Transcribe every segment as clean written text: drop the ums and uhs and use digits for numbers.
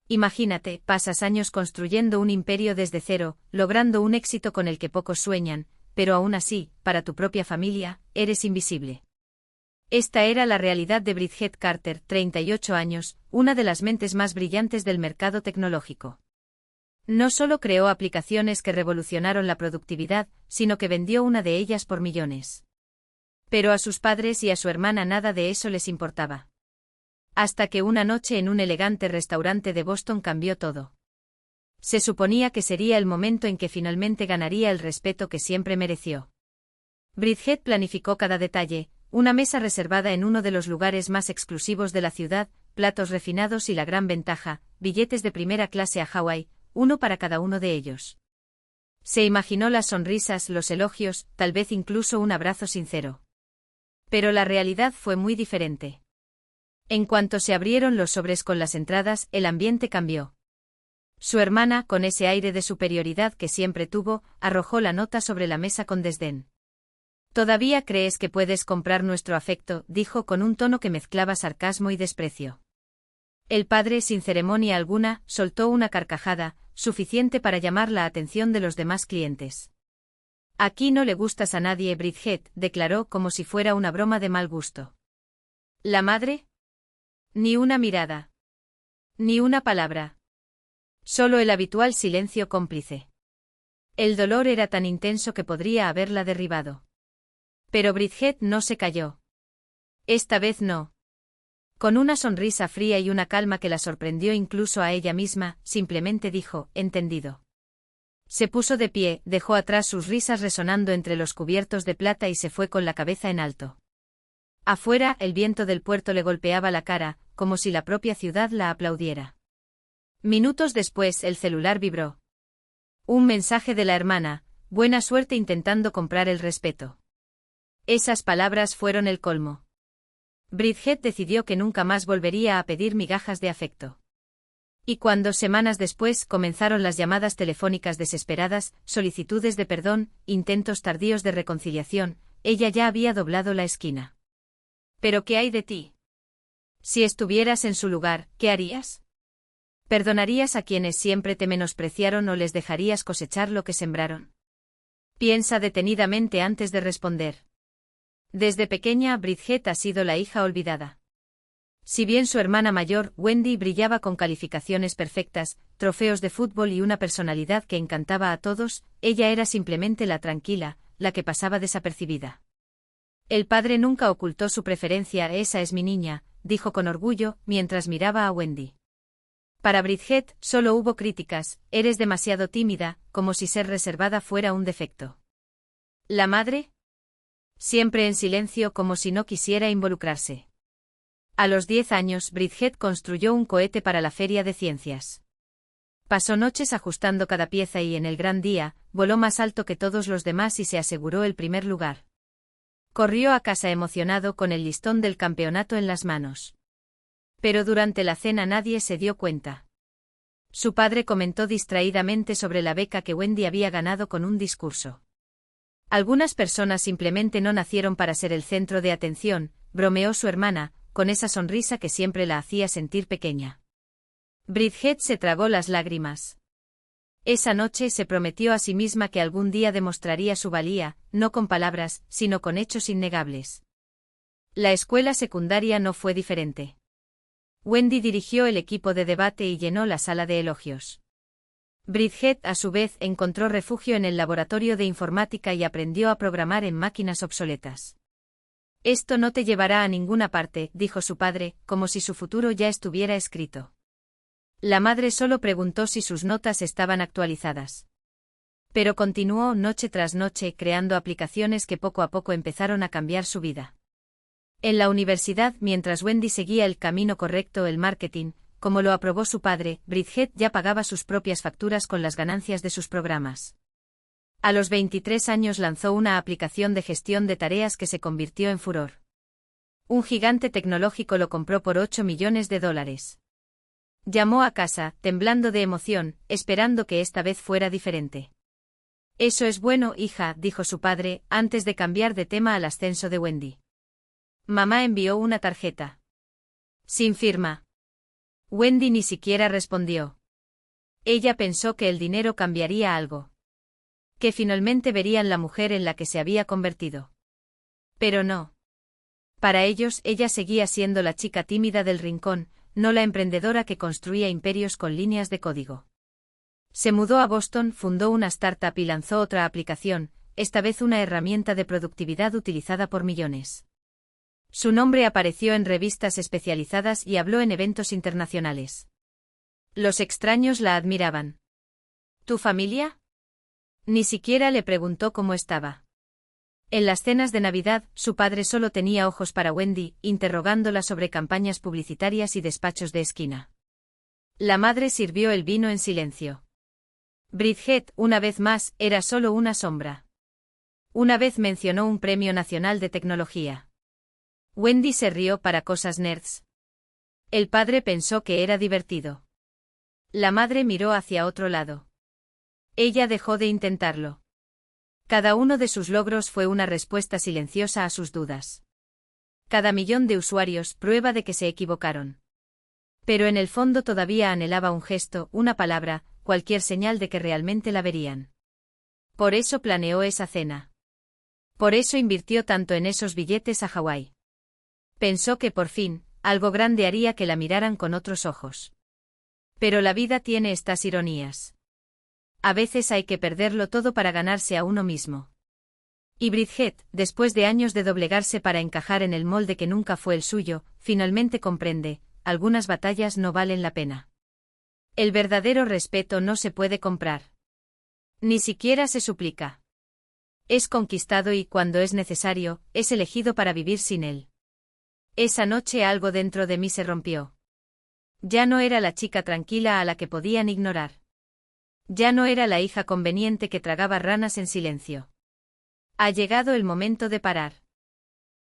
Imagínate, pasas años construyendo un imperio desde cero, logrando un éxito con el que pocos sueñan, pero aún así, para tu propia familia, eres invisible. Esta era la realidad de Bridget Carter, 38 años, una de las mentes más brillantes del mercado tecnológico. No solo creó aplicaciones que revolucionaron la productividad, sino que vendió una de ellas por millones. Pero a sus padres y a su hermana nada de eso les importaba. Hasta que una noche en un elegante restaurante de Boston cambió todo. Se suponía que sería el momento en que finalmente ganaría el respeto que siempre mereció. Bridget planificó cada detalle, una mesa reservada en uno de los lugares más exclusivos de la ciudad, platos refinados y la gran ventaja, billetes de primera clase a Hawái, uno para cada uno de ellos. Se imaginó las sonrisas, los elogios, tal vez incluso un abrazo sincero. Pero la realidad fue muy diferente. En cuanto se abrieron los sobres con las entradas, el ambiente cambió. Su hermana, con ese aire de superioridad que siempre tuvo, arrojó la nota sobre la mesa con desdén. «¿Todavía crees que puedes comprar nuestro afecto?», dijo con un tono que mezclaba sarcasmo y desprecio. El padre, sin ceremonia alguna, soltó una carcajada, suficiente para llamar la atención de los demás clientes. «Aquí no le gustas a nadie, Bridget», declaró como si fuera una broma de mal gusto. ¿La madre? Ni una mirada. Ni una palabra. Solo el habitual silencio cómplice. El dolor era tan intenso que podría haberla derribado. Pero Bridget no se calló. Esta vez no. Con una sonrisa fría y una calma que la sorprendió incluso a ella misma, simplemente dijo, «Entendido». Se puso de pie, dejó atrás sus risas resonando entre los cubiertos de plata y se fue con la cabeza en alto. Afuera, el viento del puerto le golpeaba la cara, como si la propia ciudad la aplaudiera. Minutos después, el celular vibró. Un mensaje de la hermana: «Buena suerte intentando comprar el respeto». Esas palabras fueron el colmo. Bridget decidió que nunca más volvería a pedir migajas de afecto. Y cuando, semanas después, comenzaron las llamadas telefónicas desesperadas, solicitudes de perdón, intentos tardíos de reconciliación, ella ya había doblado la esquina. «¿Pero qué hay de ti? Si estuvieras en su lugar, ¿qué harías? ¿Perdonarías a quienes siempre te menospreciaron o les dejarías cosechar lo que sembraron?» Piensa detenidamente antes de responder. Desde pequeña, Bridget ha sido la hija olvidada. Si bien su hermana mayor, Wendy, brillaba con calificaciones perfectas, trofeos de fútbol y una personalidad que encantaba a todos, ella era simplemente la tranquila, la que pasaba desapercibida. El padre nunca ocultó su preferencia. «Esa es mi niña», dijo con orgullo, mientras miraba a Wendy. Para Bridget, solo hubo críticas: «Eres demasiado tímida», como si ser reservada fuera un defecto. ¿La madre? Siempre en silencio, como si no quisiera involucrarse. A los 10 años, Bridget construyó un cohete para la Feria de Ciencias. Pasó noches ajustando cada pieza y en el gran día, voló más alto que todos los demás y se aseguró el primer lugar. Corrió a casa emocionado con el listón del campeonato en las manos. Pero durante la cena nadie se dio cuenta. Su padre comentó distraídamente sobre la beca que Wendy había ganado con un discurso. «Algunas personas simplemente no nacieron para ser el centro de atención», bromeó su hermana, con esa sonrisa que siempre la hacía sentir pequeña. Bridget se tragó las lágrimas. Esa noche se prometió a sí misma que algún día demostraría su valía, no con palabras, sino con hechos innegables. La escuela secundaria no fue diferente. Wendy dirigió el equipo de debate y llenó la sala de elogios. Bridget, a su vez, encontró refugio en el laboratorio de informática y aprendió a programar en máquinas obsoletas. «Esto no te llevará a ninguna parte», dijo su padre, como si su futuro ya estuviera escrito. La madre solo preguntó si sus notas estaban actualizadas. Pero continuó noche tras noche creando aplicaciones que poco a poco empezaron a cambiar su vida. En la universidad, mientras Wendy seguía el camino correcto, el marketing, como lo aprobó su padre, Bridget ya pagaba sus propias facturas con las ganancias de sus programas. A los 23 años lanzó una aplicación de gestión de tareas que se convirtió en furor. Un gigante tecnológico lo compró por $8 millones. Llamó a casa, temblando de emoción, esperando que esta vez fuera diferente. «Eso es bueno, hija», dijo su padre, antes de cambiar de tema al ascenso de Wendy. «Mamá envió una tarjeta. Sin firma. Wendy ni siquiera respondió. Ella pensó que el dinero cambiaría algo. Que finalmente verían la mujer en la que se había convertido. Pero no. Para ellos, ella seguía siendo la chica tímida del rincón, no la emprendedora que construía imperios con líneas de código. Se mudó a Boston, fundó una startup y lanzó otra aplicación, esta vez una herramienta de productividad utilizada por millones. Su nombre apareció en revistas especializadas y habló en eventos internacionales. Los extraños la admiraban. ¿Tu familia? Ni siquiera le preguntó cómo estaba. En las cenas de Navidad, su padre solo tenía ojos para Wendy, interrogándola sobre campañas publicitarias y despachos de esquina. La madre sirvió el vino en silencio. Bridget, una vez más, era solo una sombra. Una vez mencionó un premio nacional de tecnología. Wendy se rió para cosas nerds. El padre pensó que era divertido. La madre miró hacia otro lado. Ella dejó de intentarlo. Cada uno de sus logros fue una respuesta silenciosa a sus dudas. Cada millón de usuarios, prueba de que se equivocaron. Pero en el fondo todavía anhelaba un gesto, una palabra, cualquier señal de que realmente la verían. Por eso planeó esa cena. Por eso invirtió tanto en esos billetes a Hawái. Pensó que por fin, algo grande haría que la miraran con otros ojos. Pero la vida tiene estas ironías. A veces hay que perderlo todo para ganarse a uno mismo. Y Bridget, después de años de doblegarse para encajar en el molde que nunca fue el suyo, finalmente comprende, algunas batallas no valen la pena. El verdadero respeto no se puede comprar. Ni siquiera se suplica. Es conquistado y, cuando es necesario, es elegido para vivir sin él. Esa noche algo dentro de mí se rompió. Ya no era la chica tranquila a la que podían ignorar. Ya no era la hija conveniente que tragaba ranas en silencio. Ha llegado el momento de parar.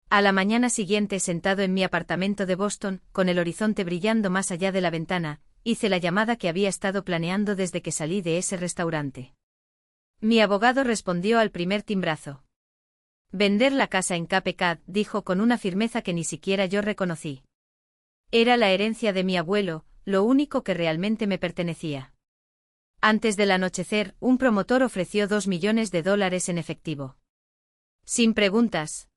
A la mañana siguiente, sentado en mi apartamento de Boston, con el horizonte brillando más allá de la ventana, hice la llamada que había estado planeando desde que salí de ese restaurante. Mi abogado respondió al primer timbrazo. Vender la casa en Cape Cod, dijo con una firmeza que ni siquiera yo reconocí. Era la herencia de mi abuelo, lo único que realmente me pertenecía. Antes del anochecer, un promotor ofreció $2 millones en efectivo. Sin preguntas.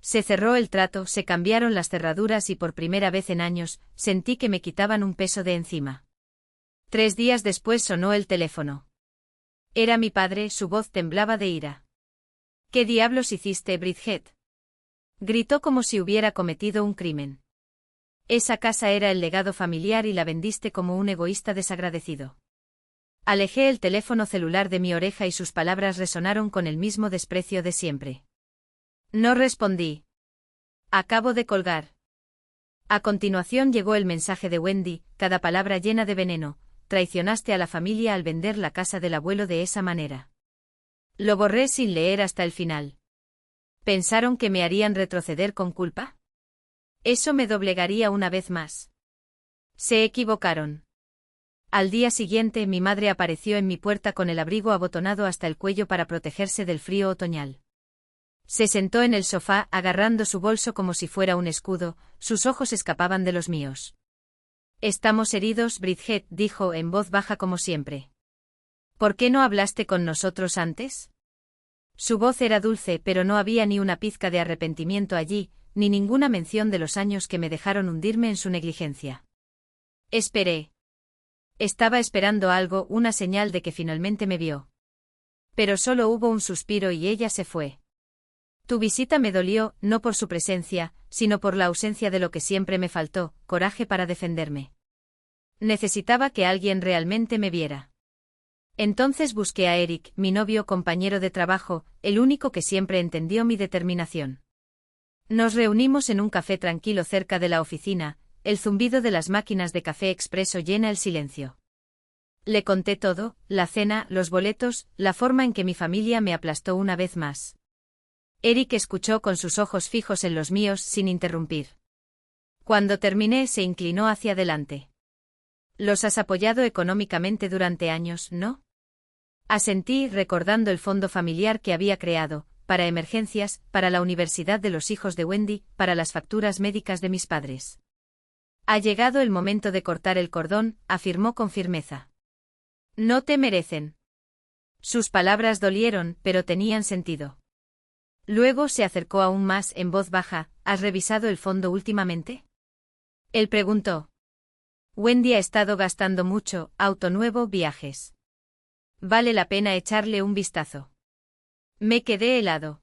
Se cerró el trato, se cambiaron las cerraduras y por primera vez en años, sentí que me quitaban un peso de encima. 3 días después sonó el teléfono. Era mi padre, su voz temblaba de ira. ¿Qué diablos hiciste, Bridget? Gritó como si hubiera cometido un crimen. Esa casa era el legado familiar y la vendiste como un egoísta desagradecido. Alejé el teléfono celular de mi oreja y sus palabras resonaron con el mismo desprecio de siempre. No respondí. Acabo de colgar. A continuación llegó el mensaje de Wendy, cada palabra llena de veneno. Traicionaste a la familia al vender la casa del abuelo de esa manera. Lo borré sin leer hasta el final. ¿Pensaron que me harían retroceder con culpa? Eso me doblegaría una vez más. Se equivocaron. Al día siguiente mi madre apareció en mi puerta con el abrigo abotonado hasta el cuello para protegerse del frío otoñal. Se sentó en el sofá agarrando su bolso como si fuera un escudo, sus ojos escapaban de los míos. Estamos heridos, Bridget, dijo en voz baja como siempre. ¿Por qué no hablaste con nosotros antes? Su voz era dulce, pero no había ni una pizca de arrepentimiento allí, ni ninguna mención de los años que me dejaron hundirme en su negligencia. Esperé. Estaba esperando algo, una señal de que finalmente me vio. Pero solo hubo un suspiro y ella se fue. Tu visita me dolió, no por su presencia, sino por la ausencia de lo que siempre me faltó, coraje para defenderme. Necesitaba que alguien realmente me viera. Entonces busqué a Eric, mi novio compañero de trabajo, el único que siempre entendió mi determinación. Nos reunimos en un café tranquilo cerca de la oficina, el zumbido de las máquinas de café expreso llena el silencio. Le conté todo, la cena, los boletos, la forma en que mi familia me aplastó una vez más. Eric escuchó con sus ojos fijos en los míos sin interrumpir. Cuando terminé se inclinó hacia adelante. Los has apoyado económicamente durante años, ¿no? Asentí recordando el fondo familiar que había creado, para emergencias, para la universidad de los hijos de Wendy, para las facturas médicas de mis padres. Ha llegado el momento de cortar el cordón, afirmó con firmeza. No te merecen. Sus palabras dolieron, pero tenían sentido. Luego se acercó aún más en voz baja. ¿Has revisado el fondo últimamente? Él preguntó. Wendy ha estado gastando mucho, auto nuevo, viajes. Vale la pena echarle un vistazo. Me quedé helado.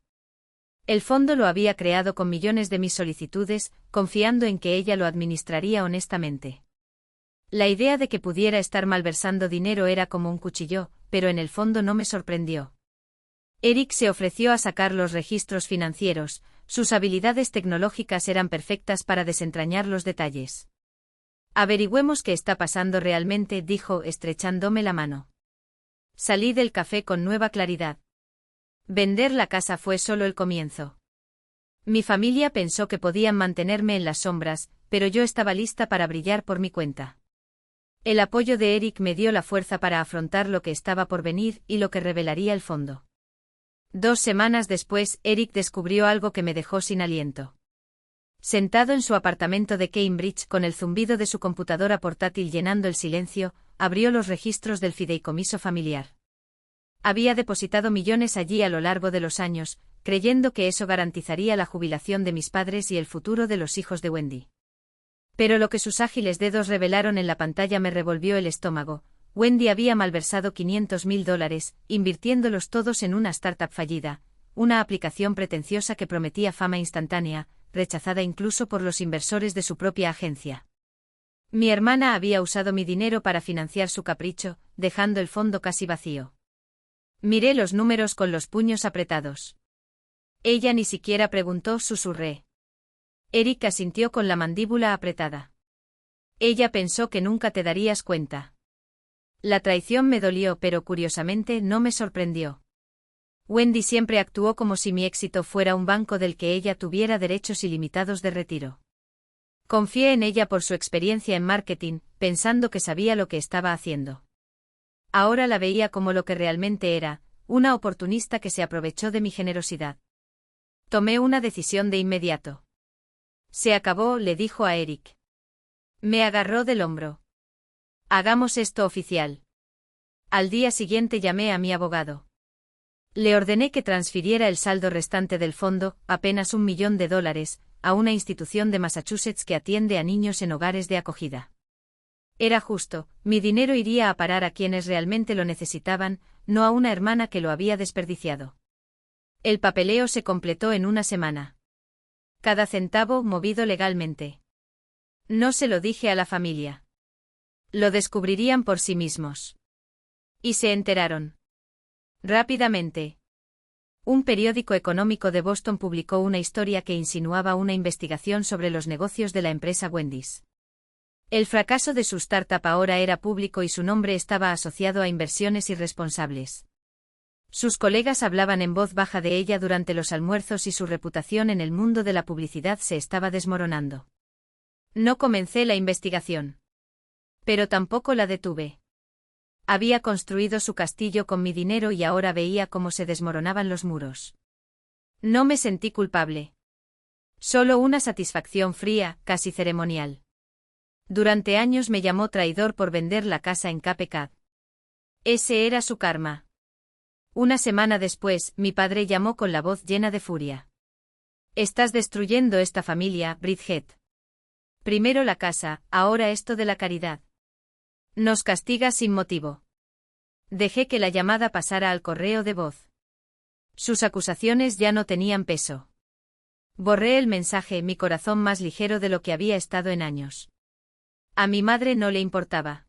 El fondo lo había creado con millones de mis solicitudes, confiando en que ella lo administraría honestamente. La idea de que pudiera estar malversando dinero era como un cuchillo, pero en el fondo no me sorprendió. Eric se ofreció a sacar los registros financieros, sus habilidades tecnológicas eran perfectas para desentrañar los detalles. Averigüemos qué está pasando realmente, dijo, estrechándome la mano. Salí del café con nueva claridad. Vender la casa fue solo el comienzo. Mi familia pensó que podían mantenerme en las sombras, pero yo estaba lista para brillar por mi cuenta. El apoyo de Eric me dio la fuerza para afrontar lo que estaba por venir y lo que revelaría el fondo. 2 semanas después, Eric descubrió algo que me dejó sin aliento. Sentado en su apartamento de Cambridge con el zumbido de su computadora portátil llenando el silencio, abrió los registros del fideicomiso familiar. Había depositado millones allí a lo largo de los años, creyendo que eso garantizaría la jubilación de mis padres y el futuro de los hijos de Wendy. Pero lo que sus ágiles dedos revelaron en la pantalla me revolvió el estómago. Wendy había malversado $500.000, invirtiéndolos todos en una startup fallida, una aplicación pretenciosa que prometía fama instantánea, rechazada incluso por los inversores de su propia agencia. Mi hermana había usado mi dinero para financiar su capricho, dejando el fondo casi vacío. Miré los números con los puños apretados. Ella ni siquiera preguntó, susurré. Eric asintió con la mandíbula apretada. Ella pensó que nunca te darías cuenta. La traición me dolió, pero curiosamente no me sorprendió. Wendy siempre actuó como si mi éxito fuera un banco del que ella tuviera derechos ilimitados de retiro. Confié en ella por su experiencia en marketing, pensando que sabía lo que estaba haciendo. Ahora la veía como lo que realmente era, una oportunista que se aprovechó de mi generosidad. Tomé una decisión de inmediato. Se acabó, le dijo a Eric. Me agarró del hombro. Hagamos esto oficial. Al día siguiente llamé a mi abogado. Le ordené que transfiriera el saldo restante del fondo, apenas $1 millón, a una institución de Massachusetts que atiende a niños en hogares de acogida. Era justo, mi dinero iría a parar a quienes realmente lo necesitaban, no a una hermana que lo había desperdiciado. El papeleo se completó en una semana. Cada centavo movido legalmente. No se lo dije a la familia. Lo descubrirían por sí mismos. Y se enteraron. Rápidamente. Un periódico económico de Boston publicó una historia que insinuaba una investigación sobre los negocios de la empresa Wendy's. El fracaso de su startup ahora era público y su nombre estaba asociado a inversiones irresponsables. Sus colegas hablaban en voz baja de ella durante los almuerzos y su reputación en el mundo de la publicidad se estaba desmoronando. No comencé la investigación. Pero tampoco la detuve. Había construido su castillo con mi dinero y ahora veía cómo se desmoronaban los muros. No me sentí culpable. Solo una satisfacción fría, casi ceremonial. Durante años me llamó traidor por vender la casa en Cape Cod. Ese era su karma. Una semana después, mi padre llamó con la voz llena de furia. Estás destruyendo esta familia, Bridget. Primero la casa, ahora esto de la caridad. Nos castiga sin motivo. Dejé que la llamada pasara al correo de voz. Sus acusaciones ya no tenían peso. Borré el mensaje, mi corazón más ligero de lo que había estado en años. A mi madre no le importaba.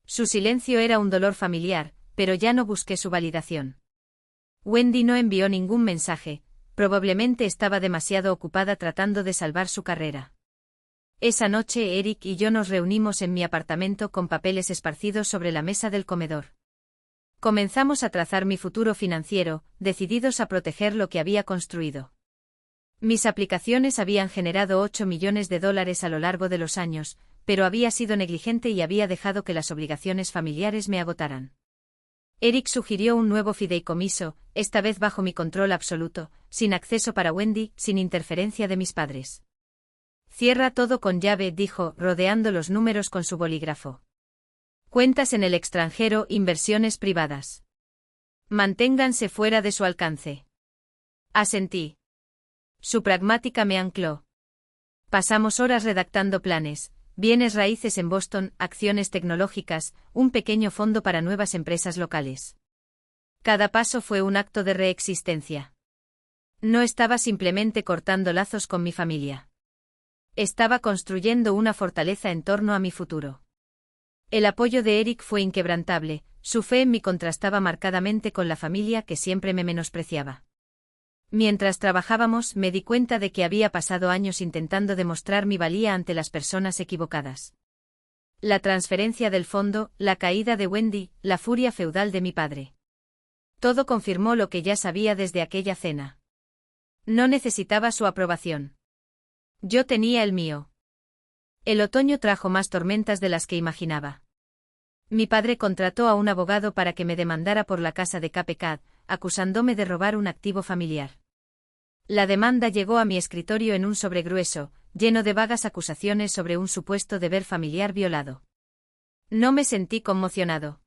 Su silencio era un dolor familiar, pero ya no busqué su validación. Wendy no envió ningún mensaje, probablemente estaba demasiado ocupada tratando de salvar su carrera. Esa noche Eric y yo nos reunimos en mi apartamento con papeles esparcidos sobre la mesa del comedor. Comenzamos a trazar mi futuro financiero, decididos a proteger lo que había construido. Mis aplicaciones habían generado $8 millones a lo largo de los años, pero había sido negligente y había dejado que las obligaciones familiares me agotaran. Eric sugirió un nuevo fideicomiso, esta vez bajo mi control absoluto, sin acceso para Wendy, sin interferencia de mis padres. Cierra todo con llave, dijo, rodeando los números con su bolígrafo. Cuentas en el extranjero, inversiones privadas. Manténganse fuera de su alcance. Asentí. Su pragmática me ancló. Pasamos horas redactando planes, bienes raíces en Boston, acciones tecnológicas, un pequeño fondo para nuevas empresas locales. Cada paso fue un acto de reexistencia. No estaba simplemente cortando lazos con mi familia. Estaba construyendo una fortaleza en torno a mi futuro. El apoyo de Eric fue inquebrantable, su fe en mí contrastaba marcadamente con la familia que siempre me menospreciaba. Mientras trabajábamos, me di cuenta de que había pasado años intentando demostrar mi valía ante las personas equivocadas. La transferencia del fondo, la caída de Wendy, la furia feudal de mi padre. Todo confirmó lo que ya sabía desde aquella cena. No necesitaba su aprobación. Yo tenía el mío. El otoño trajo más tormentas de las que imaginaba. Mi padre contrató a un abogado para que me demandara por la casa de Cape Cod, acusándome de robar un activo familiar. La demanda llegó a mi escritorio en un sobre grueso, lleno de vagas acusaciones sobre un supuesto deber familiar violado. No me sentí conmocionado.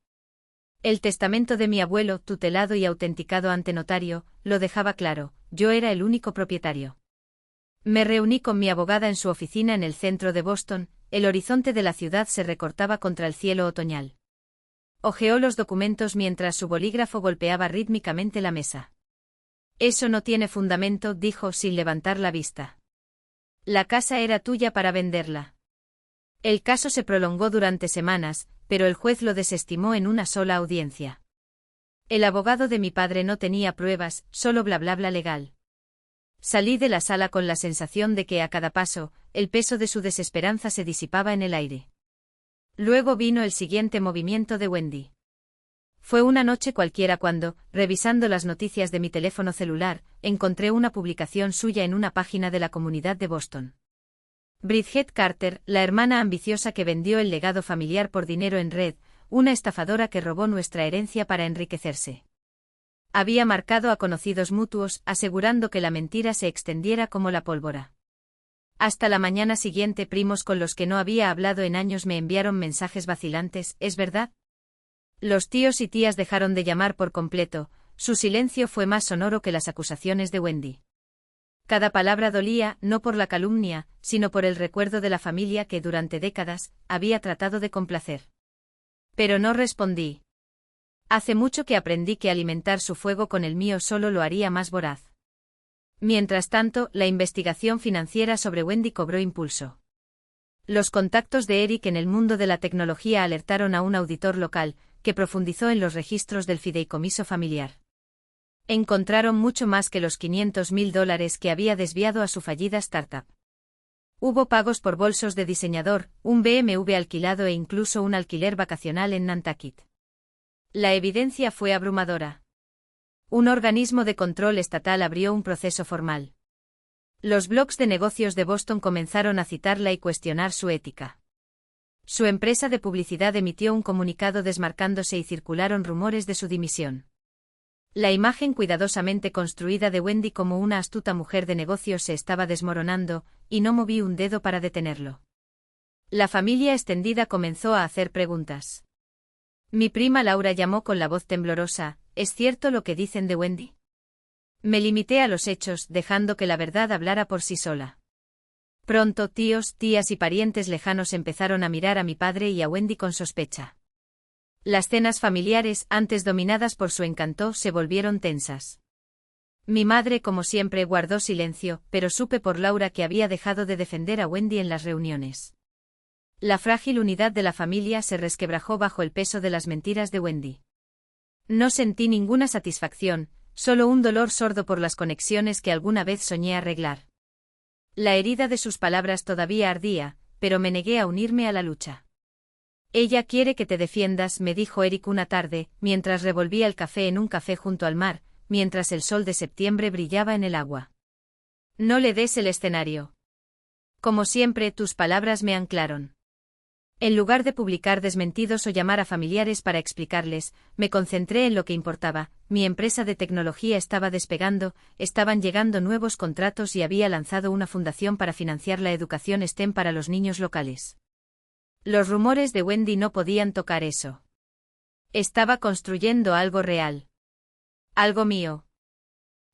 El testamento de mi abuelo, tutelado y autenticado ante notario, lo dejaba claro, yo era el único propietario. Me reuní con mi abogada en su oficina en el centro de Boston, el horizonte de la ciudad se recortaba contra el cielo otoñal. Hojeó los documentos mientras su bolígrafo golpeaba rítmicamente la mesa. Eso no tiene fundamento, dijo sin levantar la vista. La casa era tuya para venderla. El caso se prolongó durante semanas, pero el juez lo desestimó en una sola audiencia. El abogado de mi padre no tenía pruebas, solo bla bla bla legal. Salí de la sala con la sensación de que a cada paso, el peso de su desesperanza se disipaba en el aire. Luego vino el siguiente movimiento de Wendy. Fue una noche cualquiera cuando, revisando las noticias de mi teléfono celular, encontré una publicación suya en una página de la comunidad de Boston. Bridget Carter, la hermana ambiciosa que vendió el legado familiar por dinero en red, una estafadora que robó nuestra herencia para enriquecerse. Había marcado a conocidos mutuos, asegurando que la mentira se extendiera como la pólvora. Hasta la mañana siguiente, primos con los que no había hablado en años me enviaron mensajes vacilantes, ¿es verdad? Los tíos y tías dejaron de llamar por completo, su silencio fue más sonoro que las acusaciones de Wendy. Cada palabra dolía, no por la calumnia, sino por el recuerdo de la familia que durante décadas había tratado de complacer. Pero no respondí. Hace mucho que aprendí que alimentar su fuego con el mío solo lo haría más voraz. Mientras tanto, la investigación financiera sobre Wendy cobró impulso. Los contactos de Eric en el mundo de la tecnología alertaron a un auditor local, que profundizó en los registros del fideicomiso familiar. Encontraron mucho más que los $500,000 que había desviado a su fallida startup. Hubo pagos por bolsos de diseñador, un BMW alquilado e incluso un alquiler vacacional en Nantucket. La evidencia fue abrumadora. Un organismo de control estatal abrió un proceso formal. Los blogs de negocios de Boston comenzaron a citarla y cuestionar su ética. Su empresa de publicidad emitió un comunicado desmarcándose y circularon rumores de su dimisión. La imagen cuidadosamente construida de Wendy como una astuta mujer de negocios se estaba desmoronando, y no moví un dedo para detenerlo. La familia extendida comenzó a hacer preguntas. Mi prima Laura llamó con la voz temblorosa, ¿es cierto lo que dicen de Wendy? Me limité a los hechos, dejando que la verdad hablara por sí sola. Pronto tíos, tías y parientes lejanos empezaron a mirar a mi padre y a Wendy con sospecha. Las cenas familiares, antes dominadas por su encanto, se volvieron tensas. Mi madre, como siempre, guardó silencio, pero supe por Laura que había dejado de defender a Wendy en las reuniones. La frágil unidad de la familia se resquebrajó bajo el peso de las mentiras de Wendy. No sentí ninguna satisfacción, solo un dolor sordo por las conexiones que alguna vez soñé arreglar. La herida de sus palabras todavía ardía, pero me negué a unirme a la lucha. Ella quiere que te defiendas, me dijo Eric una tarde, mientras revolvía el café en un café junto al mar, mientras el sol de septiembre brillaba en el agua. No le des el escenario. Como siempre, tus palabras me anclaron. En lugar de publicar desmentidos o llamar a familiares para explicarles, me concentré en lo que importaba. Mi empresa de tecnología estaba despegando, estaban llegando nuevos contratos y había lanzado una fundación para financiar la educación STEM para los niños locales. Los rumores de Wendy no podían tocar eso. Estaba construyendo algo real. Algo mío.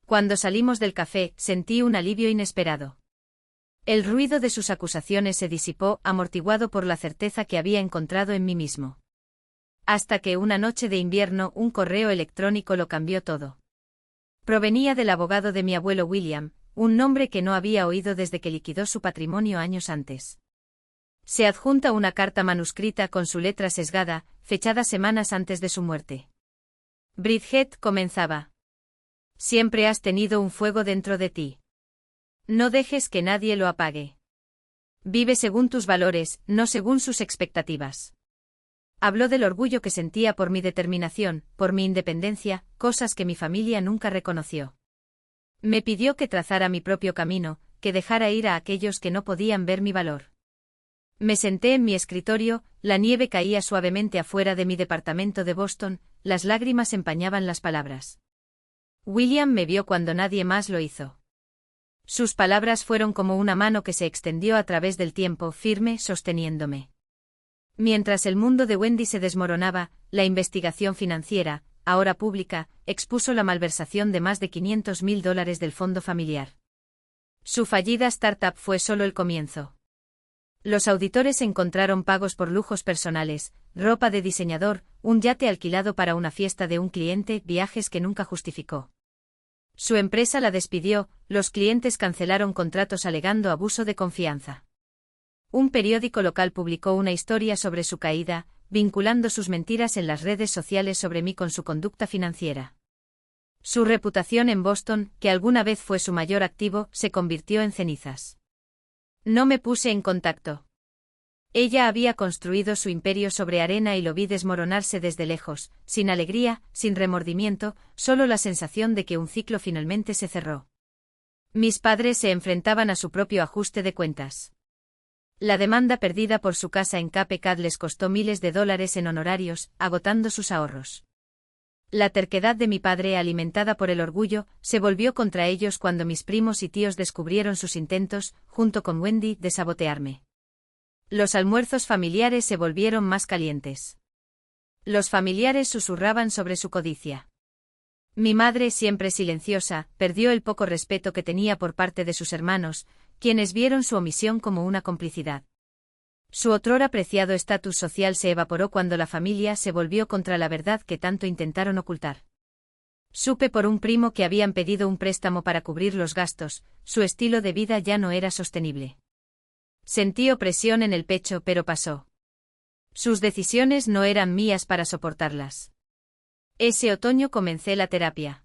Cuando salimos del café, sentí un alivio inesperado. El ruido de sus acusaciones se disipó, amortiguado por la certeza que había encontrado en mí mismo. Hasta que una noche de invierno un correo electrónico lo cambió todo. Provenía del abogado de mi abuelo William, un nombre que no había oído desde que liquidó su patrimonio años antes. Se adjunta una carta manuscrita con su letra sesgada, fechada semanas antes de su muerte. Bridget comenzaba. Siempre has tenido un fuego dentro de ti. No dejes que nadie lo apague. Vive según tus valores, no según sus expectativas. Habló del orgullo que sentía por mi determinación, por mi independencia, cosas que mi familia nunca reconoció. Me pidió que trazara mi propio camino, que dejara ir a aquellos que no podían ver mi valor. Me senté en mi escritorio, la nieve caía suavemente afuera de mi departamento de Boston, las lágrimas empañaban las palabras. William me vio cuando nadie más lo hizo. Sus palabras fueron como una mano que se extendió a través del tiempo, firme, sosteniéndome. Mientras el mundo de Wendy se desmoronaba, la investigación financiera, ahora pública, expuso la malversación de más de $500.000 del fondo familiar. Su fallida startup fue solo el comienzo. Los auditores encontraron pagos por lujos personales, ropa de diseñador, un yate alquilado para una fiesta de un cliente, viajes que nunca justificó. Su empresa la despidió, los clientes cancelaron contratos alegando abuso de confianza. Un periódico local publicó una historia sobre su caída, vinculando sus mentiras en las redes sociales sobre mí con su conducta financiera. Su reputación en Boston, que alguna vez fue su mayor activo, se convirtió en cenizas. No me puse en contacto. Ella había construido su imperio sobre arena y lo vi desmoronarse desde lejos, sin alegría, sin remordimiento, solo la sensación de que un ciclo finalmente se cerró. Mis padres se enfrentaban a su propio ajuste de cuentas. La demanda perdida por su casa en Cape Cod les costó miles de dólares en honorarios, agotando sus ahorros. La terquedad de mi padre, alimentada por el orgullo, se volvió contra ellos cuando mis primos y tíos descubrieron sus intentos, junto con Wendy, de sabotearme. Los almuerzos familiares se volvieron más calientes. Los familiares susurraban sobre su codicia. Mi madre, siempre silenciosa, perdió el poco respeto que tenía por parte de sus hermanos, quienes vieron su omisión como una complicidad. Su otrora preciado estatus social se evaporó cuando la familia se volvió contra la verdad que tanto intentaron ocultar. Supe por un primo que habían pedido un préstamo para cubrir los gastos, su estilo de vida ya no era sostenible. Sentí opresión en el pecho, pero pasó. Sus decisiones no eran mías para soportarlas. Ese otoño comencé la terapia.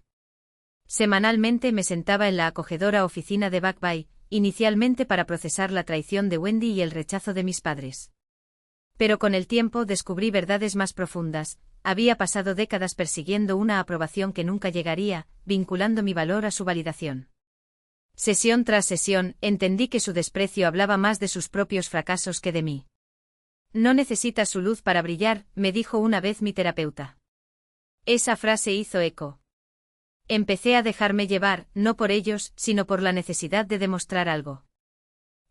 Semanalmente me sentaba en la acogedora oficina de Back Bay, inicialmente para procesar la traición de Wendy y el rechazo de mis padres. Pero con el tiempo descubrí verdades más profundas, había pasado décadas persiguiendo una aprobación que nunca llegaría, vinculando mi valor a su validación. Sesión tras sesión, entendí que su desprecio hablaba más de sus propios fracasos que de mí. No necesitas su luz para brillar, me dijo una vez mi terapeuta. Esa frase hizo eco. Empecé a dejarme llevar, no por ellos, sino por la necesidad de demostrar algo.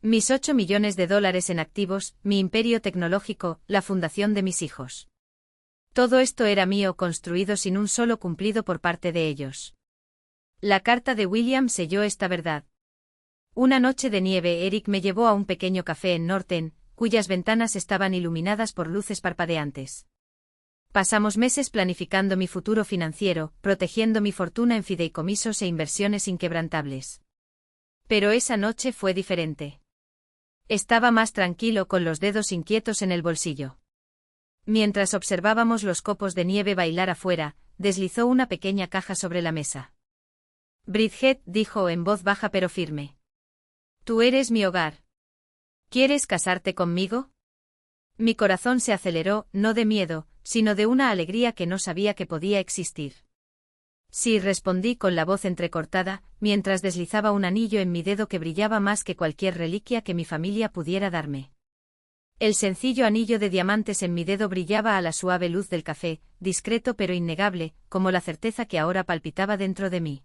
Mis $8 millones en activos, mi imperio tecnológico, la fundación de mis hijos. Todo esto era mío, construido sin un solo cumplido por parte de ellos. La carta de William selló esta verdad. Una noche de nieve, Eric me llevó a un pequeño café en Norton, cuyas ventanas estaban iluminadas por luces parpadeantes. Pasamos meses planificando mi futuro financiero, protegiendo mi fortuna en fideicomisos e inversiones inquebrantables. Pero esa noche fue diferente. Estaba más tranquilo, con los dedos inquietos en el bolsillo. Mientras observábamos los copos de nieve bailar afuera, deslizó una pequeña caja sobre la mesa. Bridget dijo en voz baja pero firme. Tú eres mi hogar. ¿Quieres casarte conmigo? Mi corazón se aceleró, no de miedo, sino de una alegría que no sabía que podía existir. Sí, respondí con la voz entrecortada, mientras deslizaba un anillo en mi dedo que brillaba más que cualquier reliquia que mi familia pudiera darme. El sencillo anillo de diamantes en mi dedo brillaba a la suave luz del café, discreto pero innegable, como la certeza que ahora palpitaba dentro de mí.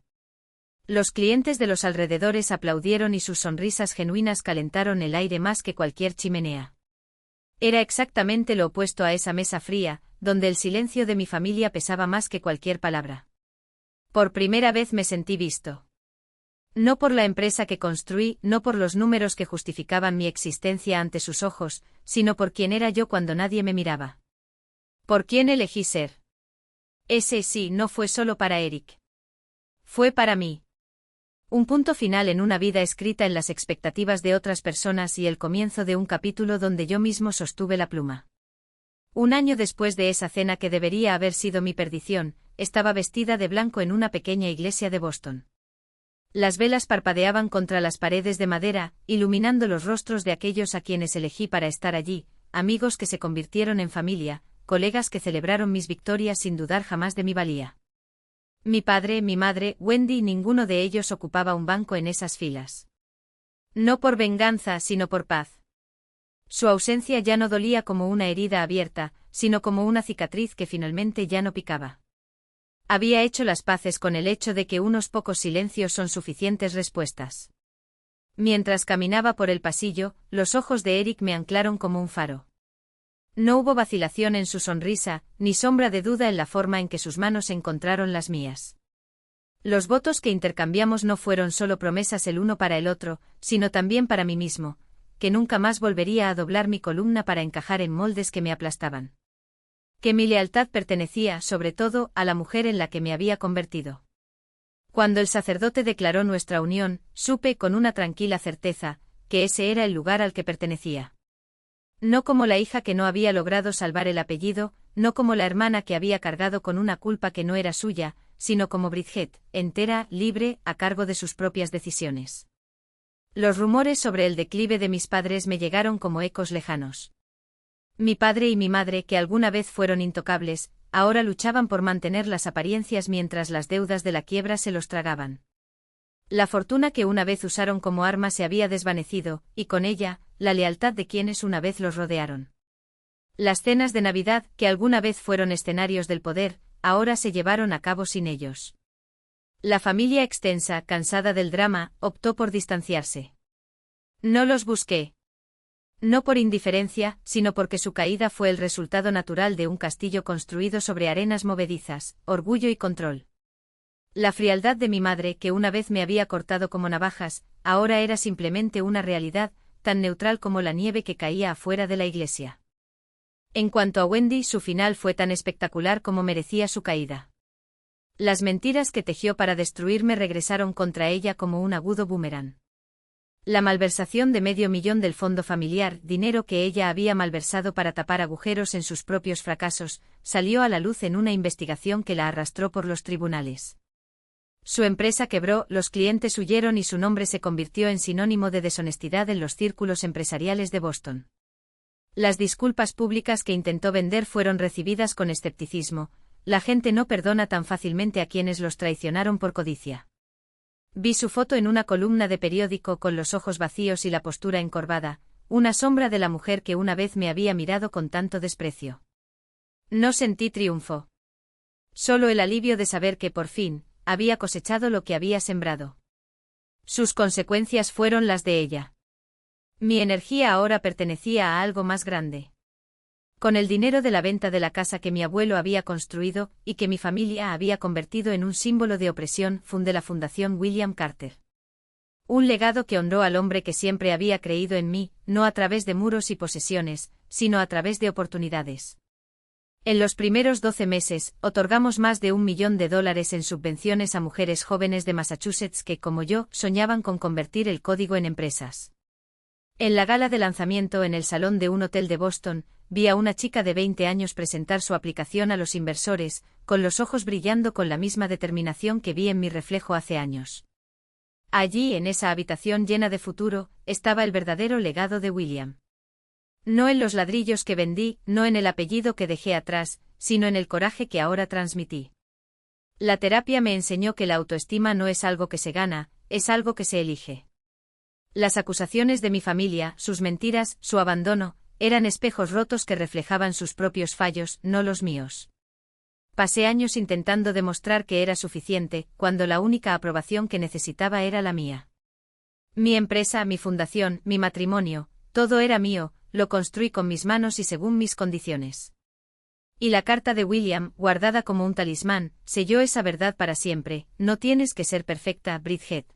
Los clientes de los alrededores aplaudieron y sus sonrisas genuinas calentaron el aire más que cualquier chimenea. Era exactamente lo opuesto a esa mesa fría, donde el silencio de mi familia pesaba más que cualquier palabra. Por primera vez me sentí visto. No por la empresa que construí, no por los números que justificaban mi existencia ante sus ojos, sino por quién era yo cuando nadie me miraba. ¿Por quién elegí ser? Ese sí no fue solo para Eric. Fue para mí. Un punto final en una vida escrita en las expectativas de otras personas y el comienzo de un capítulo donde yo mismo sostuve la pluma. Un año después de esa cena que debería haber sido mi perdición, estaba vestida de blanco en una pequeña iglesia de Boston. Las velas parpadeaban contra las paredes de madera, iluminando los rostros de aquellos a quienes elegí para estar allí, amigos que se convirtieron en familia, colegas que celebraron mis victorias sin dudar jamás de mi valía. Mi padre, mi madre, Wendy, ninguno de ellos ocupaba un banco en esas filas. No por venganza, sino por paz. Su ausencia ya no dolía como una herida abierta, sino como una cicatriz que finalmente ya no picaba. Había hecho las paces con el hecho de que unos pocos silencios son suficientes respuestas. Mientras caminaba por el pasillo, los ojos de Eric me anclaron como un faro. No hubo vacilación en su sonrisa, ni sombra de duda en la forma en que sus manos encontraron las mías. Los votos que intercambiamos no fueron solo promesas el uno para el otro, sino también para mí mismo, que nunca más volvería a doblar mi columna para encajar en moldes que me aplastaban. Que mi lealtad pertenecía, sobre todo, a la mujer en la que me había convertido. Cuando el sacerdote declaró nuestra unión, supe con una tranquila certeza, que ese era el lugar al que pertenecía. No como la hija que no había logrado salvar el apellido, no como la hermana que había cargado con una culpa que no era suya, sino como Bridget, entera, libre, a cargo de sus propias decisiones. Los rumores sobre el declive de mis padres me llegaron como ecos lejanos. Mi padre y mi madre, que alguna vez fueron intocables, ahora luchaban por mantener las apariencias mientras las deudas de la quiebra se los tragaban. La fortuna que una vez usaron como arma se había desvanecido, y con ella, la lealtad de quienes una vez los rodearon. Las cenas de Navidad, que alguna vez fueron escenarios del poder, ahora se llevaron a cabo sin ellos. La familia extensa, cansada del drama, optó por distanciarse. No los busqué. No por indiferencia, sino porque su caída fue el resultado natural de un castillo construido sobre arenas movedizas, orgullo y control. La frialdad de mi madre, que una vez me había cortado como navajas, ahora era simplemente una realidad, tan neutral como la nieve que caía afuera de la iglesia. En cuanto a Wendy, su final fue tan espectacular como merecía su caída. Las mentiras que tejió para destruirme regresaron contra ella como un agudo boomerang. La malversación de $500,000 del fondo familiar, dinero que ella había malversado para tapar agujeros en sus propios fracasos, salió a la luz en una investigación que la arrastró por los tribunales. Su empresa quebró, los clientes huyeron y su nombre se convirtió en sinónimo de deshonestidad en los círculos empresariales de Boston. Las disculpas públicas que intentó vender fueron recibidas con escepticismo. La gente no perdona tan fácilmente a quienes los traicionaron por codicia. Vi su foto en una columna de periódico con los ojos vacíos y la postura encorvada, una sombra de la mujer que una vez me había mirado con tanto desprecio. No sentí triunfo. Solo el alivio de saber que, por fin, había cosechado lo que había sembrado. Sus consecuencias fueron las de ella. Mi energía ahora pertenecía a algo más grande. Con el dinero de la venta de la casa que mi abuelo había construido, y que mi familia había convertido en un símbolo de opresión, fundé la Fundación William Carter. Un legado que honró al hombre que siempre había creído en mí, no a través de muros y posesiones, sino a través de oportunidades. En los primeros 12 meses, otorgamos más de $1 millón en subvenciones a mujeres jóvenes de Massachusetts que, como yo, soñaban con convertir el código en empresas. En la gala de lanzamiento en el salón de un hotel de Boston, vi a una chica de 20 años presentar su aplicación a los inversores, con los ojos brillando con la misma determinación que vi en mi reflejo hace años. Allí, en esa habitación llena de futuro, estaba el verdadero legado de William. No en los ladrillos que vendí, no en el apellido que dejé atrás, sino en el coraje que ahora transmití. La terapia me enseñó que la autoestima no es algo que se gana, es algo que se elige. Las acusaciones de mi familia, sus mentiras, su abandono, eran espejos rotos que reflejaban sus propios fallos, no los míos. Pasé años intentando demostrar que era suficiente, cuando la única aprobación que necesitaba era la mía. Mi empresa, mi fundación, mi matrimonio, todo era mío, lo construí con mis manos y según mis condiciones. Y la carta de William, guardada como un talismán, selló esa verdad para siempre: no tienes que ser perfecta, Bridget.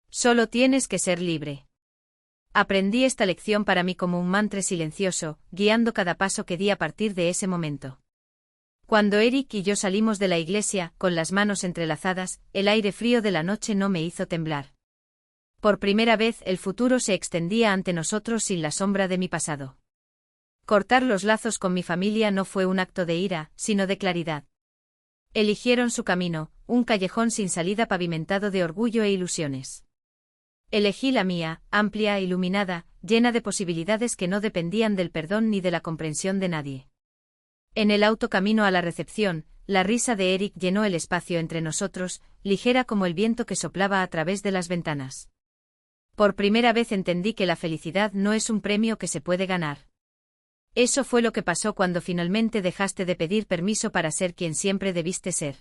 Solo tienes que ser libre. Aprendí esta lección para mí como un mantra silencioso, guiando cada paso que di a partir de ese momento. Cuando Eric y yo salimos de la iglesia, con las manos entrelazadas, el aire frío de la noche no me hizo temblar. Por primera vez el futuro se extendía ante nosotros sin la sombra de mi pasado. Cortar los lazos con mi familia no fue un acto de ira, sino de claridad. Eligieron su camino, un callejón sin salida pavimentado de orgullo e ilusiones. Elegí la mía, amplia, iluminada, llena de posibilidades que no dependían del perdón ni de la comprensión de nadie. En el auto camino a la recepción, la risa de Eric llenó el espacio entre nosotros, ligera como el viento que soplaba a través de las ventanas. Por primera vez entendí que la felicidad no es un premio que se puede ganar. Eso fue lo que pasó cuando finalmente dejaste de pedir permiso para ser quien siempre debiste ser.